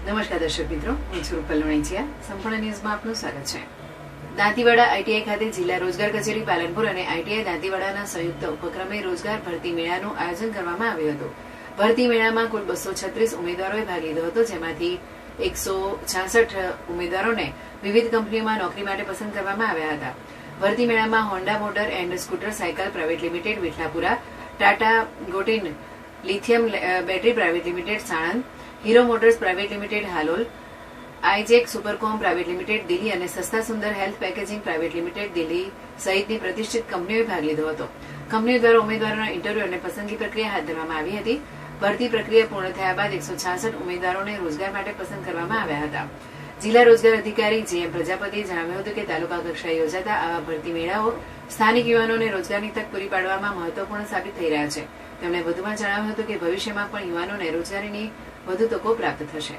નમસ્કાર દર્શક મિત્રો, હું છું રૂપલ લોણીચિયા. સંપૂર્ણ ન્યૂઝમાં આપનું સ્વાગત છે. દાંતીવાડા આઈટીઆઈ ખાતે જિલ્લા રોજગાર કચેરી પાલનપુર અને આઈટીઆઈ દાંતીવાડાના સંયુક્ત ઉપક્રમે રોજગાર ભરતી મેળાનું આયોજન કરવામાં આવ્યું હતું. ભરતી મેળામાં કુલ 236 ઉમેદવારોએ ભાગ લીધો હતો, જેમાંથી 166 ઉમેદવારોને વિવિધ કંપનીઓમાં નોકરી માટે પસંદ કરવામાં આવ્યા હતા. ભરતી મેળામાં Honda motor and scooter cycle private limited Vithalapura, Tata Gotion lithium battery private limited Sanand, Hero motors private limited Halol, આઈજેક સુપરકોમ પ્રાઇવેટ લિમિટેડ દિલ્હી અને Sasta Sundar health packaging private limited Delhi સહિતની પ્રતિષ્ઠિત કંપનીઓએ ભાગ લીધો હતો. કંપનીઓ દ્વારા ઉમેદવારોના ઇન્ટરવ્યુ અને પસંદગી પ્રક્રિયા હાથ ધરવામાં આવી હતી. ભરતી પ્રક્રિયા પૂર્ણ થયા બાદ 166 ઉમેદવારોને રોજગાર માટે પસંદ કરવામાં આવ્યા હતા. જિલ્લા રોજગાર અધિકારી જે.એમ. પ્રજાપતિએ જણાવ્યું હતું કે તાલુકા કક્ષાએ યોજાતા આવા ભરતી મેળાઓ સ્થાનિક યુવાનોને રોજગારની તક પૂરી પાડવામાં મહત્વપૂર્ણ સાબિત થઈ રહ્યા છે. તેમણે વધુમાં જણાવ્યું હતું કે ભવિષ્યમાં પણ યુવાનોને રોજગારીની વધુ તકો પ્રાપ્ત થશે.